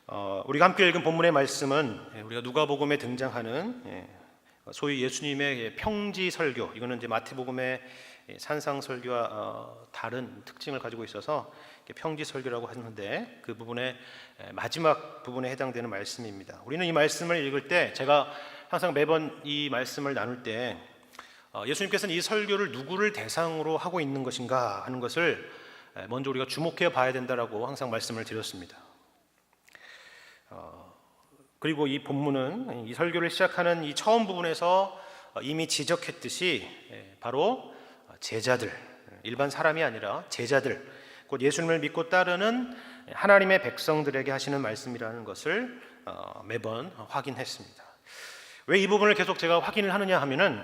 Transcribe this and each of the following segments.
우리가 함께 읽은 본문의 말씀은 우리가 누가복음에 등장하는 소위 예수님의 평지 설교, 이거는 이제 마태복음의 산상 설교와 다른 특징을 가지고 있어서 평지 설교라고 하는데, 그 부분의 마지막 부분에 해당되는 말씀입니다. 우리는 이 말씀을 읽을 때, 제가 항상 매번 이 말씀을 나눌 때 예수님께서는 이 설교를 누구를 대상으로 하고 있는 것인가 하는 것을 먼저 우리가 주목해 봐야 된다라고 항상 말씀을 드렸습니다. 그리고 이 본문은 이 설교를 시작하는 이 처음 부분에서 이미 지적했듯이 바로 제자들, 일반 사람이 아니라 제자들, 곧 예수님을 믿고 따르는 하나님의 백성들에게 하시는 말씀이라는 것을 매번 확인했습니다. 왜 이 부분을 계속 제가 확인을 하느냐 하면은,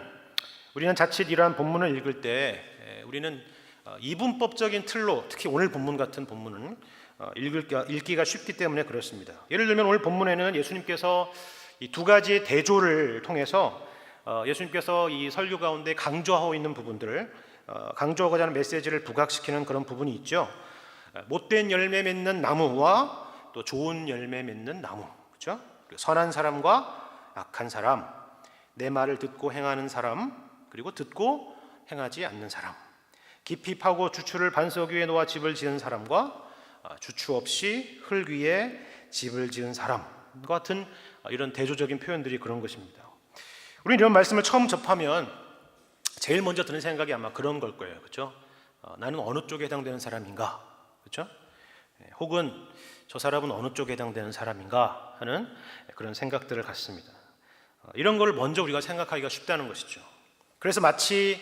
우리는 자칫 이러한 본문을 읽을 때 우리는 이분법적인 틀로, 특히 오늘 본문 같은 본문은 읽기가 쉽기 때문에 그렇습니다. 예를 들면 오늘 본문에는 예수님께서 이 두 가지의 대조를 통해서 예수님께서 이 설교 가운데 강조하고 있는 부분들을, 강조하고자 하는 메시지를 부각시키는 그런 부분이 있죠. 못된 열매 맺는 나무와 또 좋은 열매 맺는 나무, 그렇죠? 선한 사람과 악한 사람, 내 말을 듣고 행하는 사람, 그리고 듣고 행하지 않는 사람, 깊이 파고 주추를 반석 위에 놓아 집을 지은 사람과 주추 없이 흙 위에 집을 지은 사람과 같은 이런 대조적인 표현들이 그런 것입니다. 우리는 이런 말씀을 처음 접하면 제일 먼저 드는 생각이 아마 그런 걸 거예요, 그렇죠? 나는 어느 쪽에 해당되는 사람인가, 그렇죠? 혹은 저 사람은 어느 쪽에 해당되는 사람인가 하는 그런 생각들을 갖습니다. 이런 걸 먼저 우리가 생각하기가 쉽다는 것이죠. 그래서 마치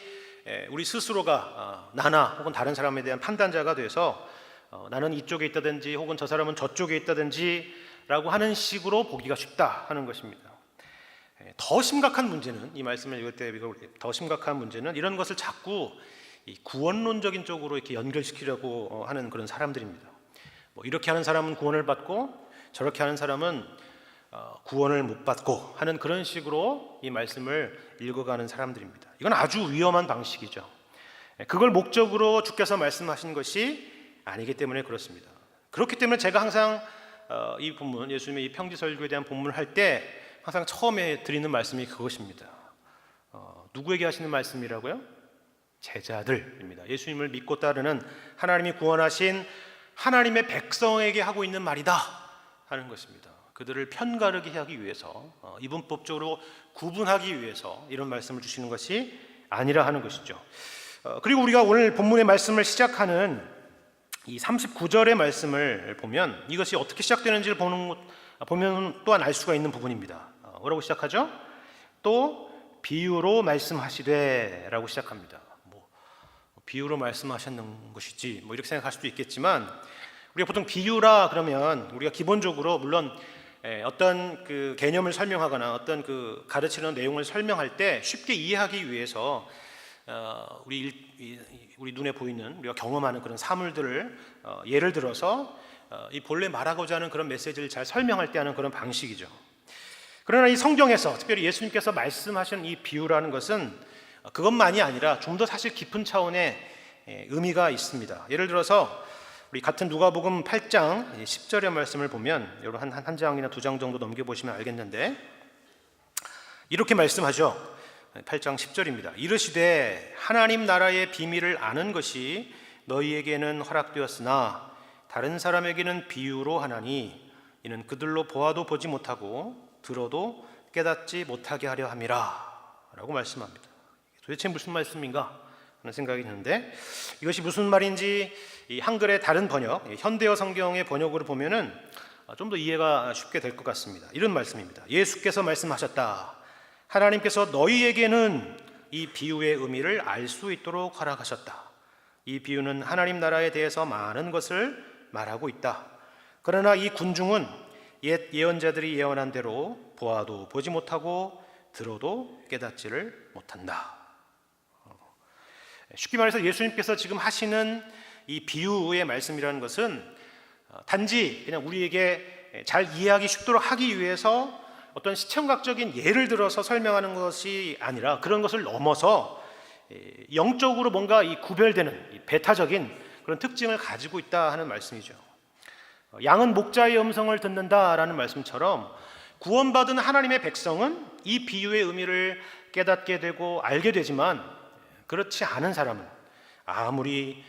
우리 스스로가 나나 혹은 다른 사람에 대한 판단자가 돼서 나는 이쪽에 있다든지 혹은 저 사람은 저쪽에 있다든지 라고 하는 식으로 보기가 쉽다 하는 것입니다. 더 심각한 문제는, 이 말씀을 읽을 때 더 심각한 문제는 이런 것을 자꾸 이 구원론적인 쪽으로 이렇게 연결시키려고 하는 그런 사람들입니다. 이렇게 하는 사람은 구원을 받고 저렇게 하는 사람은 구원을 못 받고 하는 그런 식으로 이 말씀을 읽어가는 사람들입니다. 이건 아주 위험한 방식이죠. 그걸 목적으로 주께서 말씀하신 것이 아니기 때문에 그렇습니다. 그렇기 때문에 제가 항상 이 본문, 예수님의 이 평지설교에 대한 본문을 할 때 항상 처음에 드리는 말씀이 그것입니다. 누구에게 하시는 말씀이라고요? 제자들입니다. 예수님을 믿고 따르는 하나님이 구원하신 하나님의 백성에게 하고 있는 말이다 하는 것입니다. 그들을 편가르게 하기 위해서, 이분법적으로 구분하기 위해서 이런 말씀을 주시는 것이 아니라 하는 것이죠. 그리고 우리가 오늘 본문의 말씀을 시작하는 이 39절의 말씀을 보면 이것이 어떻게 시작되는지를 보면 또한 알 수가 있는 부분입니다. 뭐라고 시작하죠? 또 비유로 말씀하시되 라고 시작합니다. 비유로 말씀하셨는 것이지 이렇게 생각할 수도 있겠지만, 우리가 보통 비유라 그러면 우리가 기본적으로 물론 어떤 그 개념을 설명하거나 어떤 그 가르치는 내용을 설명할 때 쉽게 이해하기 위해서 우리 눈에 보이는, 우리가 경험하는 그런 사물들을 예를 들어서 이 본래 말하고자 하는 그런 메시지를 잘 설명할 때 하는 그런 방식이죠. 그러나 이 성경에서 특별히 예수님께서 말씀하신 이 비유라는 것은 그것만이 아니라 좀 더 사실 깊은 차원의 의미가 있습니다. 예를 들어서 우리 같은 누가복음 8장 10절의 말씀을 보면, 여러분 한 장이나 두 장 정도 넘겨보시면 알겠는데, 이렇게 말씀하죠. 8장 10절입니다. 이르시되 하나님 나라의 비밀을 아는 것이 너희에게는 허락되었으나 다른 사람에게는 비유로 하나니 이는 그들로 보아도 보지 못하고 들어도 깨닫지 못하게 하려 함이라 라고 말씀합니다. 도대체 무슨 말씀인가 하는 생각이 드는데, 이것이 무슨 말인지 이 한글의 다른 번역, 현대어 성경의 번역으로 보면은 좀 더 이해가 쉽게 될 것 같습니다. 이런 말씀입니다. 예수께서 말씀하셨다. 하나님께서 너희에게는 이 비유의 의미를 알 수 있도록 허락하셨다. 이 비유는 하나님 나라에 대해서 많은 것을 말하고 있다. 그러나 이 군중은 옛 예언자들이 예언한 대로 보아도 보지 못하고 들어도 깨닫지를 못한다. 쉽게 말해서 예수님께서 지금 하시는 이 비유의 말씀이라는 것은 단지 그냥 우리에게 잘 이해하기 쉽도록 하기 위해서 어떤 시청각적인 예를 들어서 설명하는 것이 아니라, 그런 것을 넘어서 영적으로 뭔가 이 구별되는 이 배타적인 그런 특징을 가지고 있다 하는 말씀이죠. 양은 목자의 음성을 듣는다라는 말씀처럼 구원받은 하나님의 백성은 이 비유의 의미를 깨닫게 되고 알게 되지만, 그렇지 않은 사람은 아무리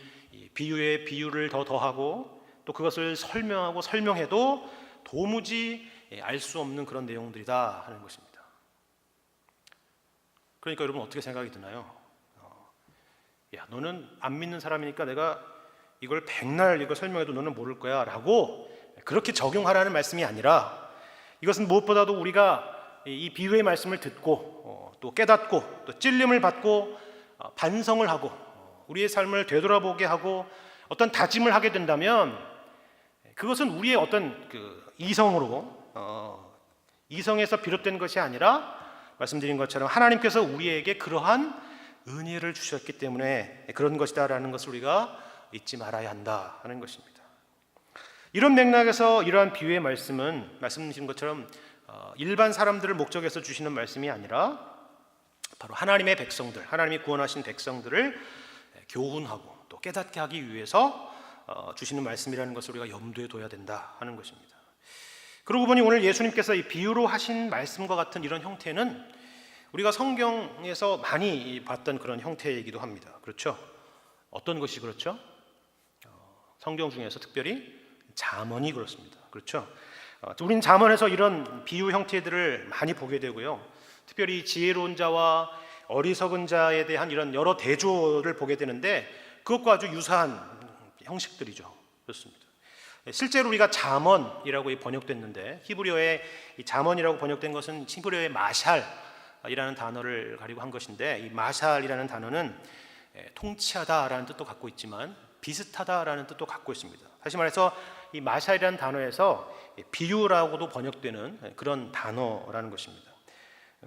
비유에 비유를 더하고 또 그것을 설명하고 설명해도 도무지 알 수 없는 그런 내용들이다 하는 것입니다. 그러니까 여러분 어떻게 생각이 드나요? 야, 너는 안 믿는 사람이니까 내가 이걸 백날 이거 설명해도 너는 모를 거야 라고 그렇게 적용하라는 말씀이 아니라, 이것은 무엇보다도 우리가 이 비유의 말씀을 듣고 또 깨닫고 또 찔림을 받고 반성을 하고 우리의 삶을 되돌아보게 하고 어떤 다짐을 하게 된다면, 그것은 우리의 어떤 그 이성에서 비롯된 것이 아니라 말씀드린 것처럼 하나님께서 우리에게 그러한 은혜를 주셨기 때문에 그런 것이다라는 것을 우리가 잊지 말아야 한다 하는 것입니다. 이런 맥락에서 이러한 비유의 말씀은 말씀드린 것처럼 일반 사람들을 목적해서 주시는 말씀이 아니라 바로 하나님의 백성들, 하나님이 구원하신 백성들을 교훈하고 또 깨닫게 하기 위해서 주시는 말씀이라는 것을 우리가 염두에 둬야 된다 하는 것입니다. 그러고 보니 오늘 예수님께서 이 비유로 하신 말씀과 같은 이런 형태는 우리가 성경에서 많이 봤던 그런 형태이기도 합니다. 그렇죠? 어떤 것이 그렇죠? 성경 중에서 특별히 잠언이 그렇습니다. 그렇죠? 우리는 잠언에서 이런 비유 형태들을 많이 보게 되고요. 특별히 지혜로운 자와 어리석은 자에 대한 이런 여러 대조를 보게 되는데, 그것과 아주 유사한 형식들이죠. 그렇습니다. 실제로 우리가 잠언이라고 번역됐는데, 히브리어의 이 잠언이라고 번역된 것은 히브리어의 마샬이라는 단어를 가지고 한 것인데, 이 마샬이라는 단어는 통치하다라는 뜻도 갖고 있지만 비슷하다라는 뜻도 갖고 있습니다. 다시 말해서 이 마샬이라는 단어에서 비유라고도 번역되는 그런 단어라는 것입니다.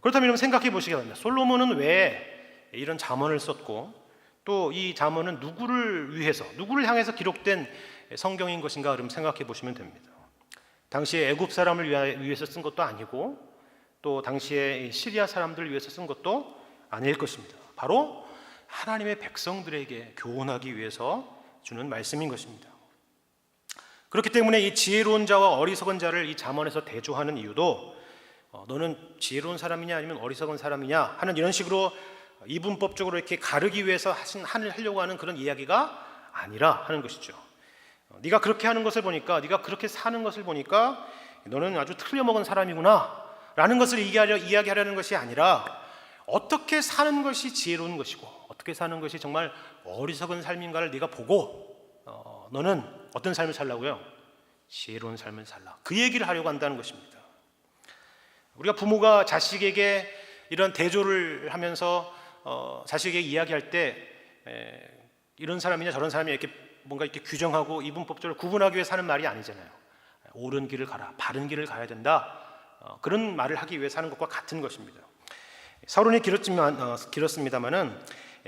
그렇다면 여러분 생각해 보시기 바랍니다. 솔로몬은 왜 이런 잠언을 썼고 또 이 잠언은 누구를 위해서, 누구를 향해서 기록된 성경인 것인가 여러분 생각해 보시면 됩니다. 당시에 애굽 사람을 위해서 쓴 것도 아니고 또 당시에 시리아 사람들을 위해서 쓴 것도 아닐 것입니다. 바로 하나님의 백성들에게 교훈하기 위해서 주는 말씀인 것입니다. 그렇기 때문에 이 지혜로운 자와 어리석은 자를 이 잠언에서 대조하는 이유도 너는 지혜로운 사람이냐 아니면 어리석은 사람이냐 하는 이런 식으로 이분법적으로 이렇게 가르기 위해서 하려고 하는 그런 이야기가 아니라 하는 것이죠. 네가 그렇게 하는 것을 보니까, 네가 그렇게 사는 것을 보니까 너는 아주 틀려먹은 사람이구나 라는 것을 이야기하려는 것이 아니라, 어떻게 사는 것이 지혜로운 것이고 어떻게 사는 것이 정말 어리석은 삶인가를 네가 보고 너는 어떤 삶을 살라고요? 지혜로운 삶을 살라. 그 얘기를 하려고 한다는 것입니다. 우리가 부모가 자식에게 이런 대조를 하면서 자식에게 이야기할 때 이런 사람이냐 저런 사람이냐 이렇게 뭔가 이렇게 규정하고 이분법적으로 구분하기 위해 사는 말이 아니잖아요. 옳은 길을 가라, 바른 길을 가야 된다, 그런 말을 하기 위해 사는 것과 같은 것입니다. 서론이 길었습니다만은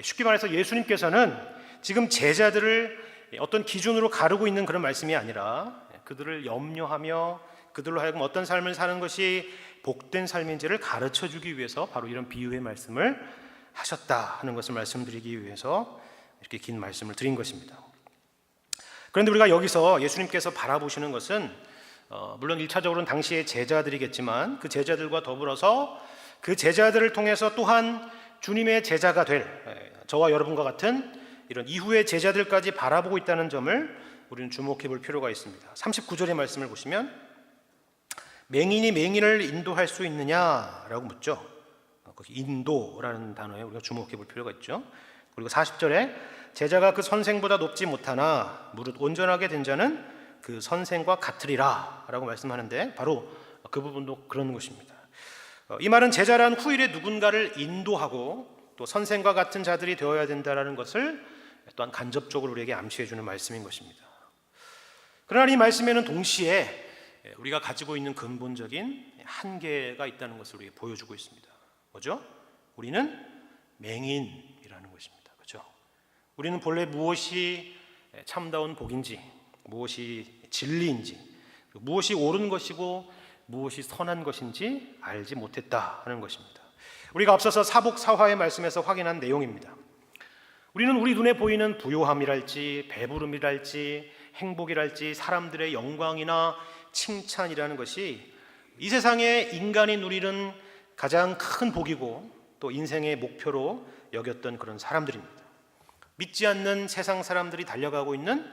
쉽게 말해서 예수님께서는 지금 제자들을 어떤 기준으로 가르고 있는 그런 말씀이 아니라 그들을 염려하며 그들로 하여금 어떤 삶을 사는 것이 복된 삶인지를 가르쳐 주기 위해서 바로 이런 비유의 말씀을 하셨다 하는 것을 말씀드리기 위해서 이렇게 긴 말씀을 드린 것입니다. 그런데 우리가 여기서 예수님께서 바라보시는 것은 물론 1차적으로는 당시의 제자들이겠지만 그 제자들과 더불어서 그 제자들을 통해서 또한 주님의 제자가 될 저와 여러분과 같은 이런 이후의 제자들까지 바라보고 있다는 점을 우리는 주목해 볼 필요가 있습니다. 39절의 말씀을 보시면 맹인이 맹인을 인도할 수 있느냐라고 묻죠. 인도라는 단어에 우리가 주목해 볼 필요가 있죠. 그리고 40절에 제자가 그 선생보다 높지 못하나 무릇 온전하게 된 자는 그 선생과 같으리라 라고 말씀하는데, 바로 그 부분도 그런 것입니다. 이 말은 제자란 후일에 누군가를 인도하고 또 선생과 같은 자들이 되어야 된다는 것을 또한 간접적으로 우리에게 암시해 주는 말씀인 것입니다. 그러나 이 말씀에는 동시에 우리가 가지고 있는 근본적인 한계가 있다는 것을 우리에게 보여주고 있습니다. 뭐죠? 우리는 맹인이라는 것입니다. 그렇죠? 우리는 본래 무엇이 참다운 복인지, 무엇이 진리인지, 무엇이 옳은 것이고 무엇이 선한 것인지 알지 못했다 하는 것입니다. 우리가 앞서서 사복사화의 말씀에서 확인한 내용입니다. 우리는 우리 눈에 보이는 부요함이랄지 배부름이랄지 행복이랄지 사람들의 영광이나 칭찬이라는 것이 이 세상에 인간이 누리는 가장 큰 복이고 또 인생의 목표로 여겼던 그런 사람들입니다. 믿지 않는 세상 사람들이 달려가고 있는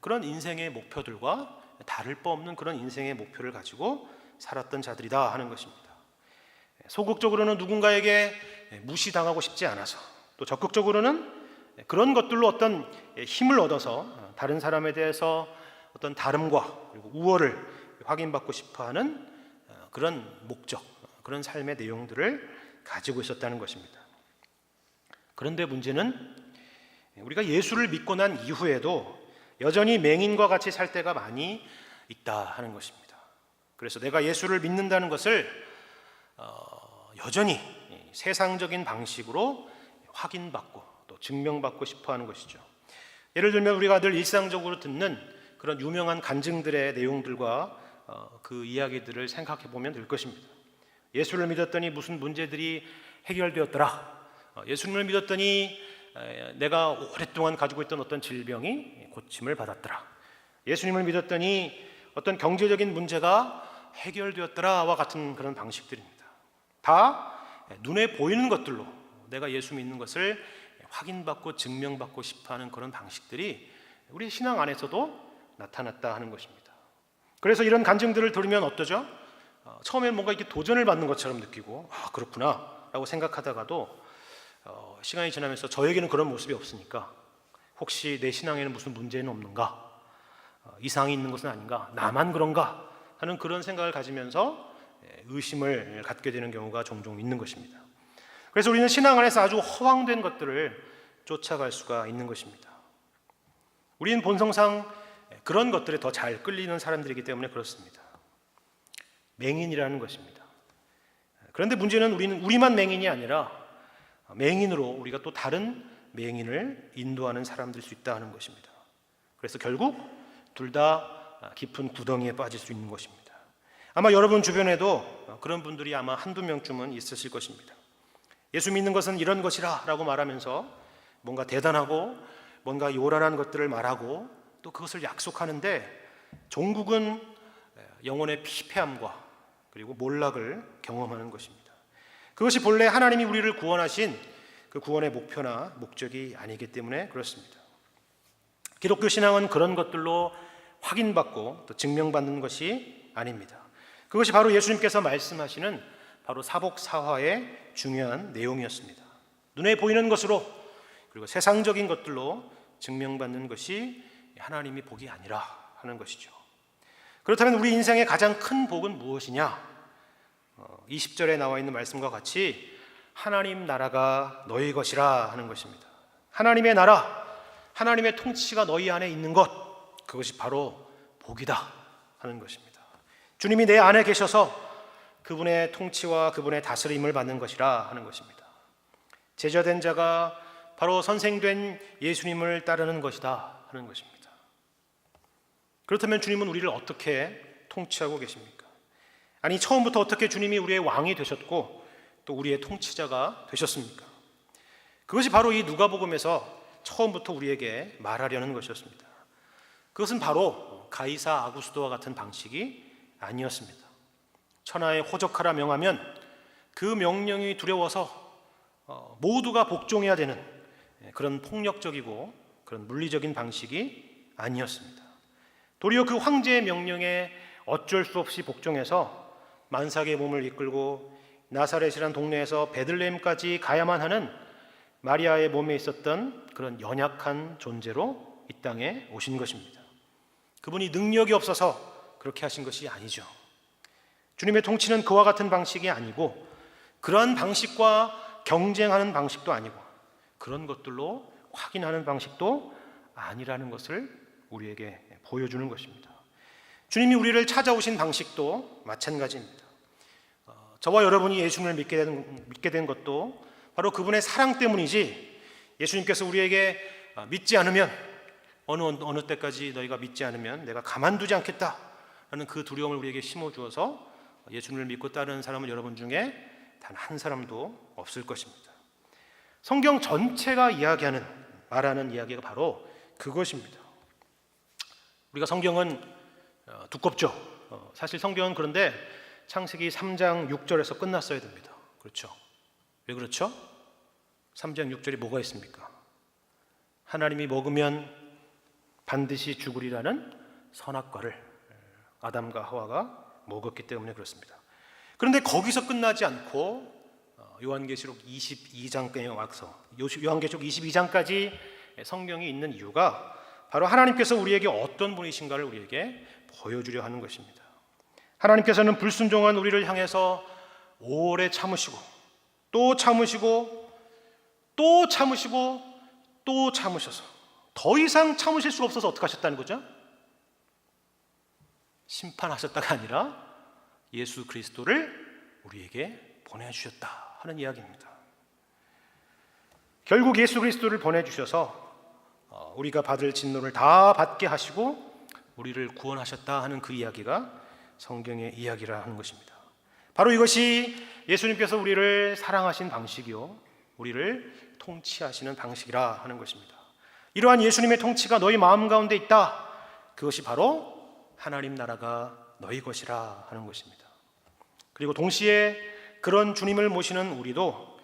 그런 인생의 목표들과 다를 바 없는 그런 인생의 목표를 가지고 살았던 자들이다 하는 것입니다. 소극적으로는 누군가에게 무시당하고 싶지 않아서, 또 적극적으로는 그런 것들로 어떤 힘을 얻어서 다른 사람에 대해서 어떤 다름과 그리고 우월을 확인받고 싶어하는 그런 목적, 그런 삶의 내용들을 가지고 있었다는 것입니다. 그런데 문제는 우리가 예수를 믿고 난 이후에도 여전히 맹인과 같이 살 때가 많이 있다 하는 것입니다. 그래서 내가 예수를 믿는다는 것을 여전히 세상적인 방식으로 확인받고 또 증명받고 싶어하는 것이죠. 예를 들면 우리가 늘 일상적으로 듣는 그런 유명한 간증들의 내용들과 그 이야기들을 생각해 보면 될 것입니다. 예수를 믿었더니 무슨 문제들이 해결되었더라. 예수님을 믿었더니 내가 오랫동안 가지고 있던 어떤 질병이 고침을 받았더라. 예수님을 믿었더니 어떤 경제적인 문제가 해결되었더라와 같은 그런 방식들입니다. 다 눈에 보이는 것들로 내가 예수 믿는 것을 확인받고 증명받고 싶어하는 그런 방식들이 우리 신앙 안에서도 나타났다 하는 것입니다. 그래서 이런 간증들을 들으면 어떠죠? 처음엔 뭔가 이렇게 도전을 받는 것처럼 느끼고 그렇구나 라고 생각하다가도 시간이 지나면서 저에게는 그런 모습이 없으니까 혹시 내 신앙에는 무슨 문제는 없는가? 이상이 있는 것은 아닌가? 나만 그런가? 하는 그런 생각을 가지면서 의심을 갖게 되는 경우가 종종 있는 것입니다. 그래서 우리는 신앙 안에서 아주 허황된 것들을 쫓아갈 수가 있는 것입니다. 우리는 본성상 그런 것들에 더 잘 끌리는 사람들이기 때문에 그렇습니다. 맹인이라는 것입니다. 그런데 문제는 우리만 맹인이 아니라 맹인으로 우리가 또 다른 맹인을 인도하는 사람들일 수 있다 하는 것입니다. 그래서 결국 둘 다 깊은 구덩이에 빠질 수 있는 것입니다. 아마 여러분 주변에도 그런 분들이 아마 한두 명쯤은 있으실 것입니다. 예수 믿는 것은 이런 것이라 라고 말하면서 뭔가 대단하고 뭔가 요란한 것들을 말하고 또 그것을 약속하는데 종국은 영혼의 피폐함과 그리고 몰락을 경험하는 것입니다. 그것이 본래 하나님이 우리를 구원하신 그 구원의 목표나 목적이 아니기 때문에 그렇습니다. 기독교 신앙은 그런 것들로 확인받고 또 증명받는 것이 아닙니다. 그것이 바로 예수님께서 말씀하시는 바로 사복사화의 중요한 내용이었습니다. 눈에 보이는 것으로 그리고 세상적인 것들로 증명받는 것이 하나님이 복이 아니라 하는 것이죠. 그렇다면 우리 인생의 가장 큰 복은 무엇이냐? 20절에 나와 있는 말씀과 같이 하나님 나라가 너희 것이라 하는 것입니다. 하나님의 나라, 하나님의 통치가 너희 안에 있는 것, 그것이 바로 복이다 하는 것입니다. 주님이 내 안에 계셔서 그분의 통치와 그분의 다스림을 받는 것이라 하는 것입니다. 제자된 자가 바로 선생된 예수님을 따르는 것이다 하는 것입니다. 그렇다면 주님은 우리를 어떻게 통치하고 계십니까? 아니, 처음부터 어떻게 주님이 우리의 왕이 되셨고 또 우리의 통치자가 되셨습니까? 그것이 바로 이 누가복음에서 처음부터 우리에게 말하려는 것이었습니다. 그것은 바로 가이사 아구스도와 같은 방식이 아니었습니다. 천하에 호적하라 명하면 그 명령이 두려워서 모두가 복종해야 되는 그런 폭력적이고 그런 물리적인 방식이 아니었습니다. 도리어 그 황제의 명령에 어쩔 수 없이 복종해서 만삭의 몸을 이끌고 나사렛이란 동네에서 베들레헴까지 가야만 하는 마리아의 몸에 있었던 그런 연약한 존재로 이 땅에 오신 것입니다. 그분이 능력이 없어서 그렇게 하신 것이 아니죠. 주님의 통치는 그와 같은 방식이 아니고 그러한 방식과 경쟁하는 방식도 아니고 그런 것들로 확인하는 방식도 아니라는 것을 우리에게 보여주는 것입니다. 주님이 우리를 찾아오신 방식도 마찬가지입니다. 저와 여러분이 예수님을 믿게 된 것도 바로 그분의 사랑 때문이지, 예수님께서 우리에게 믿지 않으면 어느 때까지 너희가 믿지 않으면 내가 가만두지 않겠다라는 그 두려움을 우리에게 심어주어서 예수님을 믿고 따르는 사람은 여러분 중에 단 한 사람도 없을 것입니다. 성경 전체가 말하는 이야기가 바로 그것입니다. 우리가 성경은 두껍죠. 사실 성경은 그런데 창세기 3장 6절에서 끝났어야 됩니다. 그렇죠? 왜 그렇죠? 3장 6절이 뭐가 있습니까? 하나님이 먹으면 반드시 죽으리라는 선악과를 아담과 하와가 먹었기 때문에 그렇습니다. 그런데 거기서 끝나지 않고 요한계시록 22장까지 와서 요한계시록 22장까지 성경이 있는 이유가 바로 하나님께서 우리에게 어떤 분이신가를 우리에게 보여주려 하는 것입니다. 하나님께서는 불순종한 우리를 향해서 오래 참으시고 또 참으시고 또 참으시고 또 참으셔서 더 이상 참으실 수 없어서 어떻게 하셨다는 거죠? 심판하셨다가 아니라 예수 그리스도를 우리에게 보내주셨다 하는 이야기입니다. 결국 예수 그리스도를 보내주셔서 우리가 받을 진노를 다 받게 하시고 우리를 구원하셨다 하는 그 이야기가 성경의 이야기라 하는 것입니다. 바로 이것이 예수님께서 우리를 사랑하신 방식이요 우리를 통치하시는 방식이라 하는 것입니다. 이러한 예수님의 통치가 너희 마음 가운데 있다. 그것이 바로 하나님 나라가 너희 것이라 하는 것입니다. 그리고 동시에 그런 주님을 모시는 우리도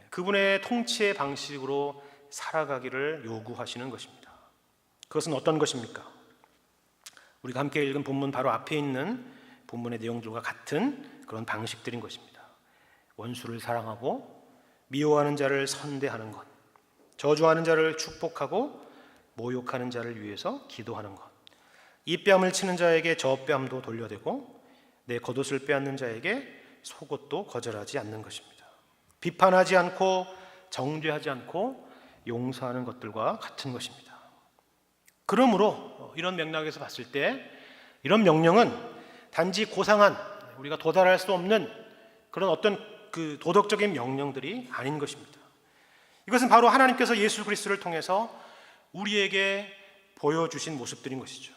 그분의 통치의 방식으로 살아가기를 요구하시는 것입니다. 그것은 어떤 것입니까? 우리가 함께 읽은 본문 바로 앞에 있는 본문의 내용들과 같은 그런 방식들인 것입니다. 원수를 사랑하고 미워하는 자를 선대하는 것, 저주하는 자를 축복하고 모욕하는 자를 위해서 기도하는 것, 이 뺨을 치는 자에게 저 뺨도 돌려대고 내 겉옷을 빼앗는 자에게 속옷도 거절하지 않는 것입니다. 비판하지 않고 정죄하지 않고 용서하는 것들과 같은 것입니다. 그러므로 이런 맥락에서 봤을 때 이런 명령은 단지 고상한 우리가 도달할 수 없는 그런 어떤 그 도덕적인 명령들이 아닌 것입니다. 이것은 바로 하나님께서 예수 그리스도를 통해서 우리에게 보여주신 모습들인 것이죠.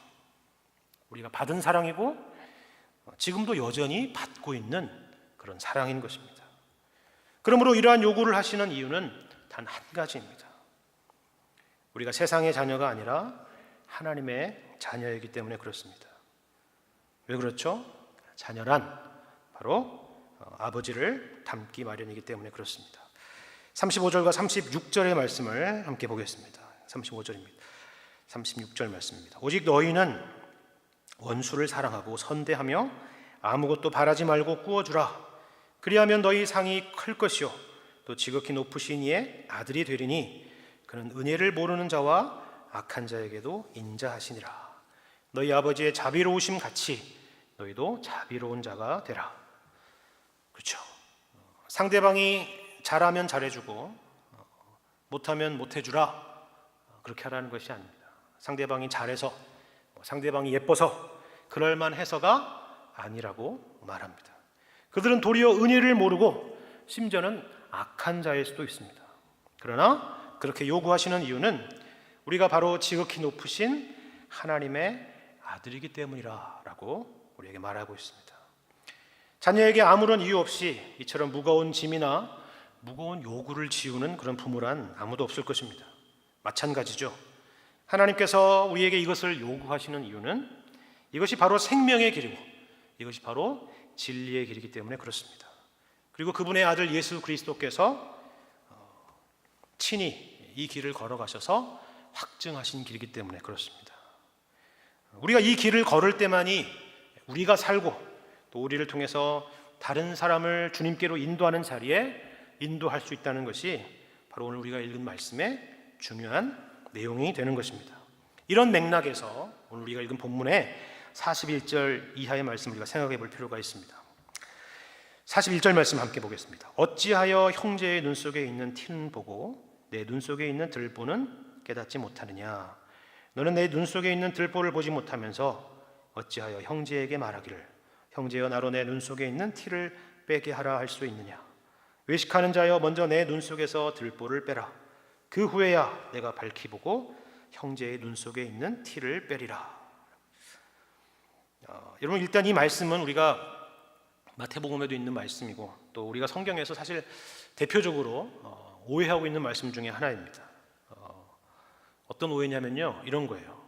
우리가 받은 사랑이고 지금도 여전히 받고 있는 그런 사랑인 것입니다. 그러므로 이러한 요구를 하시는 이유는 단 한 가지입니다. 우리가 세상의 자녀가 아니라 하나님의 자녀이기 때문에 그렇습니다. 왜 그렇죠? 자녀란 바로 아버지를 닮기 마련이기 때문에 그렇습니다. 35절과 36절의 말씀을 함께 보겠습니다. 35절입니다. 36절 말씀입니다. 오직 너희는 원수를 사랑하고 선대하며 아무것도 바라지 말고 꾸어주라. 그리하면 너희 상이 클 것이요 또 지극히 높으신 이의 아들이 되리니 그는 은혜를 모르는 자와 악한 자에게도 인자하시니라. 너희 아버지의 자비로우심 같이 너희도 자비로운 자가 되라. 그렇죠. 상대방이 잘하면 잘해주고 못하면 못해주라 그렇게 하라는 것이 아닙니다. 상대방이 잘해서 상대방이 예뻐서 그럴만해서가 아니라고 말합니다. 그들은 도리어 은혜를 모르고 심지어는 악한 자일 수도 있습니다. 그러나 그렇게 요구하시는 이유는 우리가 바로 지극히 높으신 하나님의 아들이기 때문이라고 우리에게 말하고 있습니다. 자녀에게 아무런 이유 없이 이처럼 무거운 짐이나 무거운 요구를 지우는 그런 부모란 아무도 없을 것입니다. 마찬가지죠. 하나님께서 우리에게 이것을 요구하시는 이유는 이것이 바로 생명의 길이고 이것이 바로 진리의 길이기 때문에 그렇습니다. 그리고 그분의 아들 예수 그리스도께서 친히 이 길을 걸어가셔서 확증하신 길이기 때문에 그렇습니다. 우리가 이 길을 걸을 때만이 우리가 살고 또 우리를 통해서 다른 사람을 주님께로 인도하는 자리에 인도할 수 있다는 것이 바로 오늘 우리가 읽은 말씀의 중요한 내용이 되는 것입니다. 이런 맥락에서 오늘 우리가 읽은 본문의 41절 이하의 말씀을 우리가 생각해 볼 필요가 있습니다. 41절 말씀 함께 보겠습니다. 어찌하여 형제의 눈 속에 있는 티는 보고 내 눈 속에 있는 들보는 깨닫지 못하느냐. 너는 내 눈 속에 있는 들보를 보지 못하면서 어찌하여 형제에게 말하기를 형제여 나로 내 눈 속에 있는 티를 빼게 하라 할 수 있느냐. 외식하는 자여 먼저 내 눈 속에서 들보를 빼라. 그 후에야 내가 밝히 보고 형제의 눈 속에 있는 티를 빼리라. 여러분 일단 이 말씀은 우리가 마태복음에도 있는 말씀이고 또 우리가 성경에서 사실 대표적으로 오해하고 있는 말씀 중에 하나입니다. 어떤 오해냐면요 이런 거예요.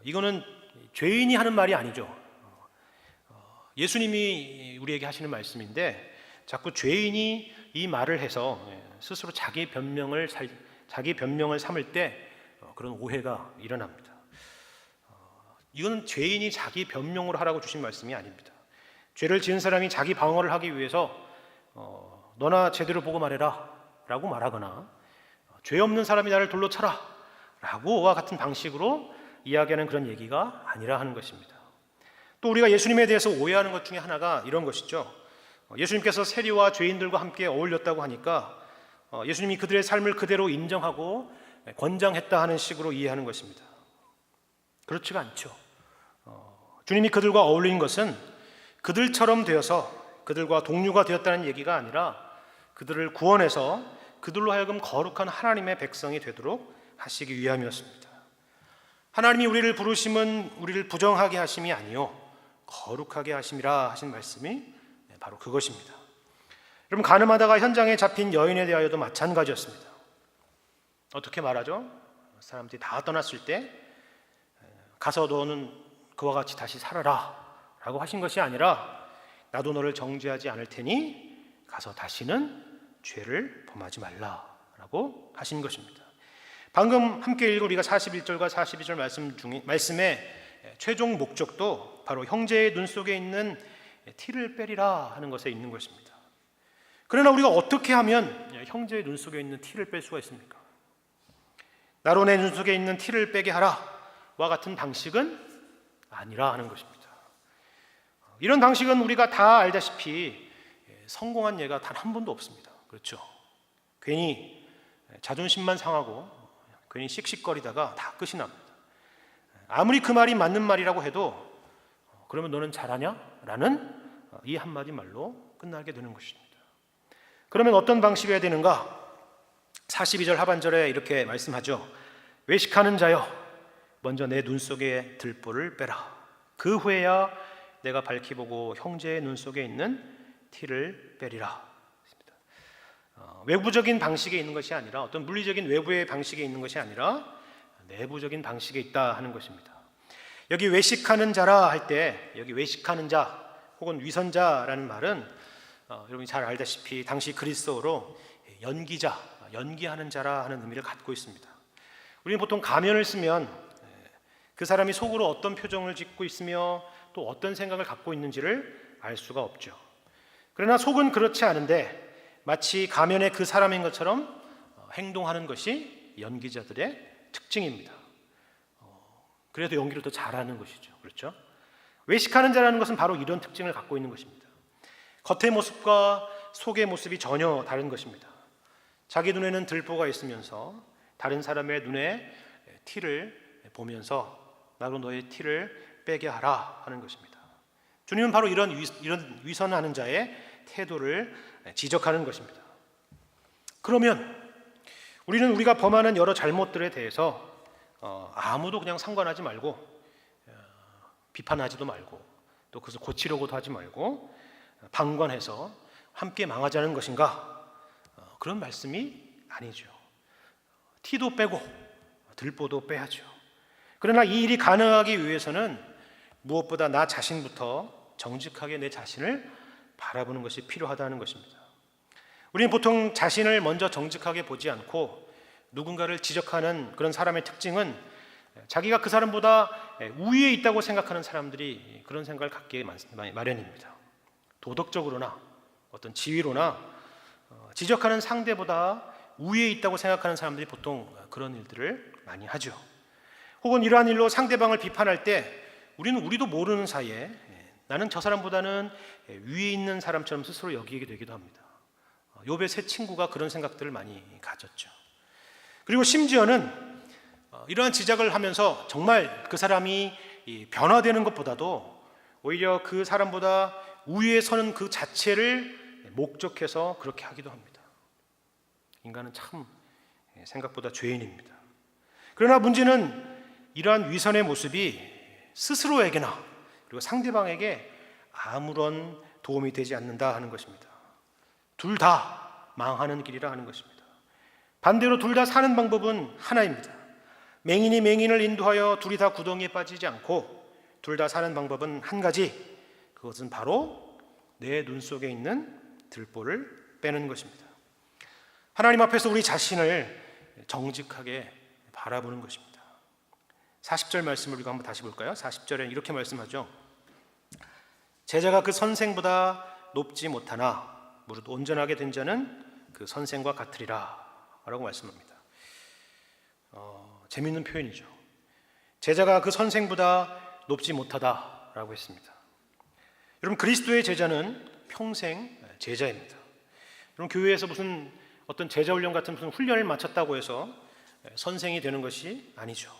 이거는 죄인이 하는 말이 아니죠. 예수님이 우리에게 하시는 말씀인데 자꾸 죄인이 이 말을 해서 스스로 자기 변명을 삼을 때 그런 오해가 일어납니다. 이건 죄인이 자기 변명으로 하라고 주신 말씀이 아닙니다. 죄를 지은 사람이 자기 방어를 하기 위해서 너나 제대로 보고 말해라 라고 말하거나 죄 없는 사람이 나를 돌로 쳐라 라고와 같은 방식으로 이야기하는 그런 얘기가 아니라 하는 것입니다. 또 우리가 예수님에 대해서 오해하는 것 중에 하나가 이런 것이죠. 예수님께서 세리와 죄인들과 함께 어울렸다고 하니까 예수님이 그들의 삶을 그대로 인정하고 권장했다 하는 식으로 이해하는 것입니다. 그렇지가 않죠. 주님이 그들과 어울린 것은 그들처럼 되어서 그들과 동료가 되었다는 얘기가 아니라 그들을 구원해서 그들로 하여금 거룩한 하나님의 백성이 되도록 하시기 위함이었습니다. 하나님이 우리를 부르심은 우리를 부정하게 하심이 아니요 거룩하게 하심이라 하신 말씀이 바로 그것입니다. 여러분, 가늠하다가 현장에 잡힌 여인에 대하여도 마찬가지였습니다. 어떻게 말하죠? 사람들이 다 떠났을 때 가서 너는 그와 같이 다시 살아라 라고 하신 것이 아니라 나도 너를 정죄하지 않을 테니 가서 다시는 죄를 범하지 말라라고 하신 것입니다. 방금 함께 읽은 우리가 41절과 42절 말씀의 최종 목적도 바로 형제의 눈 속에 있는 티를 빼리라 하는 것에 있는 것입니다. 그러나 우리가 어떻게 하면 형제의 눈 속에 있는 티를 뺄 수가 있습니까? 나로 내 눈 속에 있는 티를 빼게 하라와 같은 방식은 아니라 하는 것입니다. 이런 방식은 우리가 다 알다시피 성공한 예가 단 한 번도 없습니다. 그렇죠? 괜히 자존심만 상하고 괜히 씩씩거리다가 다 끝이 납니다. 아무리 그 말이 맞는 말이라고 해도 그러면 너는 잘하냐? 라는 이 한마디 말로 끝나게 되는 것입니다. 그러면 어떤 방식이어야 되는가? 42절 하반절에 이렇게 말씀하죠. 외식하는 자여 먼저 내 눈 속에 들보를 빼라. 그 후에야 내가 밝히 보고 형제의 눈 속에 있는 티를 빼리라. 외부적인 방식에 있는 것이 아니라 어떤 물리적인 외부의 방식에 있는 것이 아니라 내부적인 방식에 있다 하는 것입니다. 여기 외식하는 자라 할 때 여기 외식하는 자 혹은 위선자라는 말은 여러분이 잘 알다시피 당시 그리스어로 연기자, 연기하는 자라 하는 의미를 갖고 있습니다. 우리는 보통 가면을 쓰면 그 사람이 속으로 어떤 표정을 짓고 있으며 또 어떤 생각을 갖고 있는지를 알 수가 없죠. 그러나 속은 그렇지 않은데 마치 가면에 그 사람인 것처럼 행동하는 것이 연기자들의 특징입니다. 그래도 연기를 더 잘하는 것이죠. 그렇죠? 외식하는 자라는 것은 바로 이런 특징을 갖고 있는 것입니다. 겉의 모습과 속의 모습이 전혀 다른 것입니다. 자기 눈에는 들보가 있으면서 다른 사람의 눈에 티를 보면서 나로 너의 티를 빼게 하라 하는 것입니다. 주님은 바로 이런 위선하는 자의 태도를 지적하는 것입니다. 그러면 우리는 우리가 범하는 여러 잘못들에 대해서 아무도 그냥 상관하지 말고 비판하지도 말고 또 그것을 고치려고도 하지 말고 방관해서 함께 망하자는 것인가? 그런 말씀이 아니죠. 티도 빼고 들보도 빼야죠. 그러나 이 일이 가능하기 위해서는 무엇보다 나 자신부터 정직하게 내 자신을 바라보는 것이 필요하다는 것입니다. 우리는 보통 자신을 먼저 정직하게 보지 않고 누군가를 지적하는 그런 사람의 특징은 자기가 그 사람보다 우위에 있다고 생각하는 사람들이 그런 생각을 갖게 마련입니다. 도덕적으로나 어떤 지위로나 지적하는 상대보다 우위에 있다고 생각하는 사람들이 보통 그런 일들을 많이 하죠. 혹은 이러한 일로 상대방을 비판할 때 우리도 모르는 사이에 나는 저 사람보다는 위에 있는 사람처럼 스스로 여기게 되기도 합니다. 욥의 세 친구가 그런 생각들을 많이 가졌죠. 그리고 심지어는 이러한 지적을 하면서 정말 그 사람이 변화되는 것보다도 오히려 그 사람보다 우위에 서는 그 자체를 목적해서 그렇게 하기도 합니다. 인간은 참 생각보다 죄인입니다. 그러나 문제는 이러한 위선의 모습이 스스로에게나 그리고 상대방에게 아무런 도움이 되지 않는다 하는 것입니다. 둘 다 망하는 길이라 하는 것입니다. 반대로 둘 다 사는 방법은 하나입니다. 맹인이 맹인을 인도하여 둘이 다 구덩이에 빠지지 않고 둘 다 사는 방법은 한 가지, 그것은 바로 내 눈 속에 있는 들보를 빼는 것입니다. 하나님 앞에서 우리 자신을 정직하게 바라보는 것입니다. 40절 말씀을 우리가 한번 다시 볼까요? 40절에 이렇게 말씀하죠. 제자가 그 선생보다 높지 못하나 무릇 온전하게 된 자는 그 선생과 같으리라 라고 말씀합니다. 재미있는 표현이죠. 제자가 그 선생보다 높지 못하다라고 했습니다. 여러분, 그리스도의 제자는 평생 제자입니다. 여러분, 교회에서 무슨 어떤 제자 훈련 같은 무슨 훈련을 마쳤다고 해서 선생이 되는 것이 아니죠.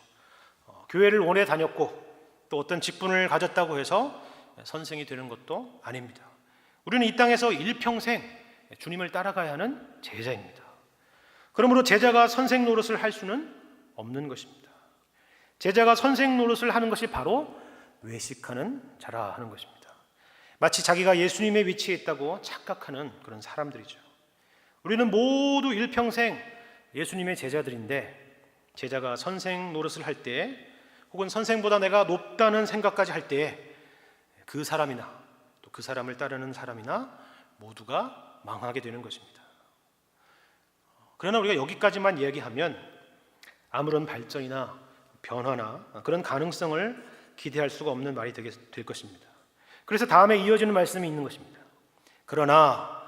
교회를 오래 다녔고 또 어떤 직분을 가졌다고 해서 선생이 되는 것도 아닙니다. 우리는 이 땅에서 일평생 주님을 따라가야 하는 제자입니다. 그러므로 제자가 선생 노릇을 할 수는 없는 것입니다. 제자가 선생 노릇을 하는 것이 바로 외식하는 자라 하는 것입니다. 마치 자기가 예수님의 위치에 있다고 착각하는 그런 사람들이죠. 우리는 모두 일평생 예수님의 제자들인데, 제자가 선생 노릇을 할 때, 혹은 선생보다 내가 높다는 생각까지 할 때, 그 사람이나 또 그 사람을 따르는 사람이나 모두가 망하게 되는 것입니다. 그러나 우리가 여기까지만 이야기하면 아무런 발전이나 변화나 그런 가능성을 기대할 수가 없는 말이 될 것입니다. 그래서 다음에 이어지는 말씀이 있는 것입니다. 그러나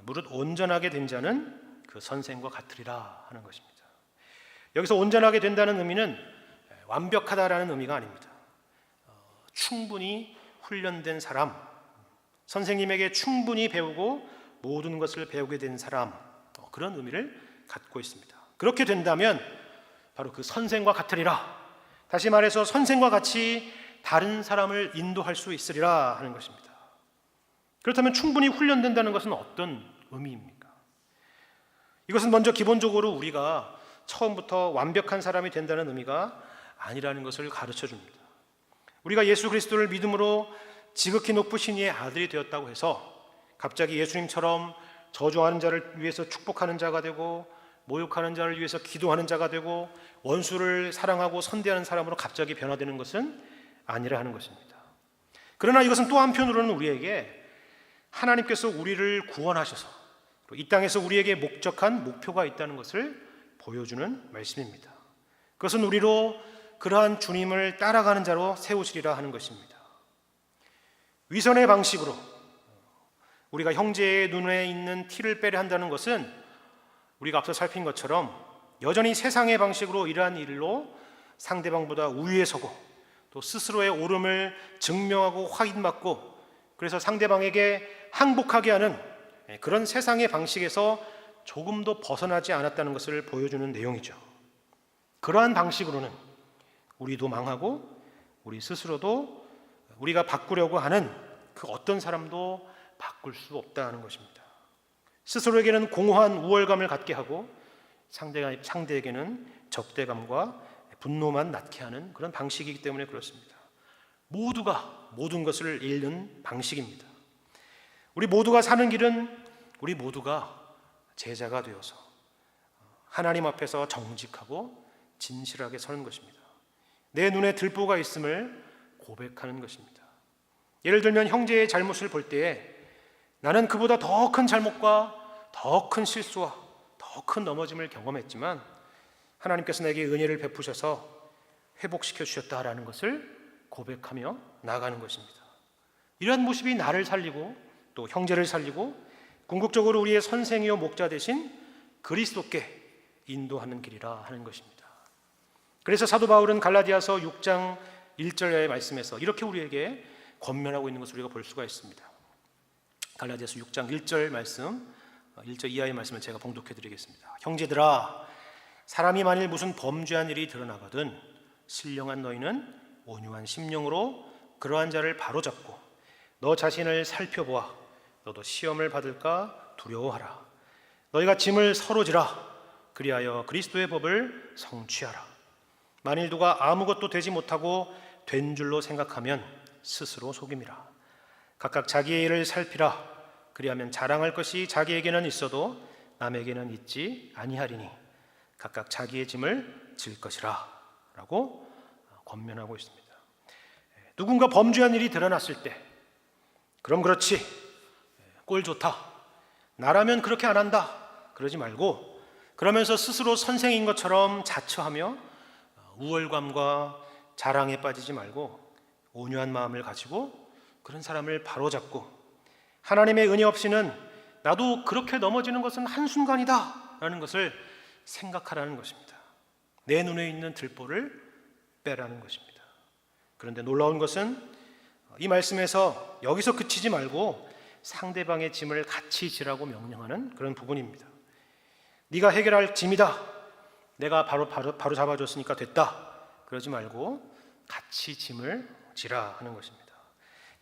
무릇 온전하게 된 자는 그 선생과 같으리라 하는 것입니다. 여기서 온전하게 된다는 의미는 완벽하다라는 의미가 아닙니다. 충분히 훈련된 사람, 선생님에게 충분히 배우고 모든 것을 배우게 된 사람, 그런 의미를 갖고 있습니다. 그렇게 된다면 바로 그 선생과 같으리라, 다시 말해서 선생과 같이 다른 사람을 인도할 수 있으리라 하는 것입니다. 그렇다면 충분히 훈련된다는 것은 어떤 의미입니까? 이것은 먼저 기본적으로 우리가 처음부터 완벽한 사람이 된다는 의미가 아니라는 것을 가르쳐 줍니다. 우리가 예수 그리스도를 믿음으로 지극히 높으신 이의 아들이 되었다고 해서 갑자기 예수님처럼 저주하는 자를 위해서 축복하는 자가 되고, 모욕하는 자를 위해서 기도하는 자가 되고, 원수를 사랑하고 선대하는 사람으로 갑자기 변화되는 것은 아니라 하는 것입니다. 그러나 이것은 또 한편으로는 우리에게 하나님께서 우리를 구원하셔서 이 땅에서 우리에게 목적한 목표가 있다는 것을 보여주는 말씀입니다. 그것은 우리로 그러한 주님을 따라가는 자로 세우시리라 하는 것입니다. 위선의 방식으로 우리가 형제의 눈에 있는 티를 빼려 한다는 것은 우리가 앞서 살핀 것처럼 여전히 세상의 방식으로 이러한 일로 상대방보다 우위에 서고 또 스스로의 옳음을 증명하고 확인받고, 그래서 상대방에게 항복하게 하는 그런 세상의 방식에서 조금도 벗어나지 않았다는 것을 보여주는 내용이죠. 그러한 방식으로는 우리도 망하고 우리 스스로도 우리가 바꾸려고 하는 그 어떤 사람도 바꿀 수 없다는 것입니다. 스스로에게는 공허한 우월감을 갖게 하고 상대에게는 적대감과 분노만 낳게 하는 그런 방식이기 때문에 그렇습니다. 모두가 모든 것을 잃는 방식입니다. 우리 모두가 사는 길은 우리 모두가 제자가 되어서 하나님 앞에서 정직하고 진실하게 서는 것입니다. 내 눈에 들보가 있음을 고백하는 것입니다. 예를 들면 형제의 잘못을 볼 때에 나는 그보다 더 큰 잘못과 더 큰 실수와 더 큰 넘어짐을 경험했지만 하나님께서 내게 은혜를 베푸셔서 회복시켜 주셨다라는 것을 고백하며 나아가는 것입니다. 이러한 모습이 나를 살리고 또 형제를 살리고 궁극적으로 우리의 선생이요 목자 되신 그리스도께 인도하는 길이라 하는 것입니다. 그래서 사도 바울은 갈라디아서 6장 1절의 말씀에서 이렇게 우리에게 권면하고 있는 것을 우리가 볼 수가 있습니다. 갈라디아서 6장 1절 말씀, 1절 이하의 말씀을 제가 봉독해 드리겠습니다. 형제들아, 사람이 만일 무슨 범죄한 일이 드러나거든 신령한 너희는 온유한 심령으로 그러한 자를 바로잡고 너 자신을 살펴보아 너도 시험을 받을까 두려워하라. 너희가 짐을 서로 지라. 그리하여 그리스도의 법을 성취하라. 만일 누가 아무것도 되지 못하고 된 줄로 생각하면 스스로 속임이라. 각각 자기의 일을 살피라. 그리하면 자랑할 것이 자기에게는 있어도 남에게는 있지 아니하리니 각각 자기의 짐을 질 것이라 라고 권면하고 있습니다. 누군가 범죄한 일이 드러났을 때 그럼 그렇지, 꼴 좋다, 나라면 그렇게 안 한다 그러지 말고, 그러면서 스스로 선생인 것처럼 자처하며 우월감과 자랑에 빠지지 말고 온유한 마음을 가지고 그런 사람을 바로잡고, 하나님의 은혜 없이는 나도 그렇게 넘어지는 것은 한순간이다 라는 것을 생각하라는 것입니다. 내 눈에 있는 들보를 빼라는 것입니다. 그런데 놀라운 것은 이 말씀에서 여기서 그치지 말고 상대방의 짐을 같이 지라고 명령하는 그런 부분입니다. 네가 해결할 짐이다, 내가 바로 잡아줬으니까 됐다, 그러지 말고 같이 짐을 지라 하는 것입니다.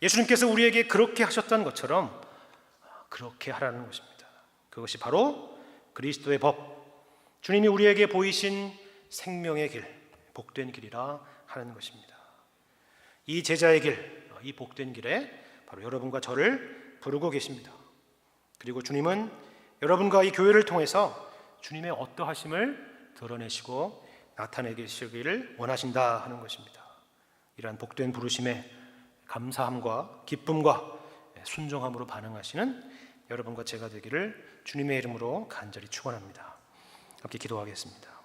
예수님께서 우리에게 그렇게 하셨던 것처럼 그렇게 하라는 것입니다. 그것이 바로 그리스도의 법, 주님이 우리에게 보이신 생명의 길, 복된 길이라 하는 것입니다. 이 제자의 길, 이 복된 길에 바로 여러분과 저를 부르고 계십니다. 그리고 주님은 여러분과 이 교회를 통해서 주님의 어떠하심을 드러내시고 나타내시기를 원하신다 하는 것입니다. 이러한 복된 부르심에 감사함과 기쁨과 순종함으로 반응하시는 여러분과 제가 되기를 주님의 이름으로 간절히 축원합니다. 함께 기도하겠습니다.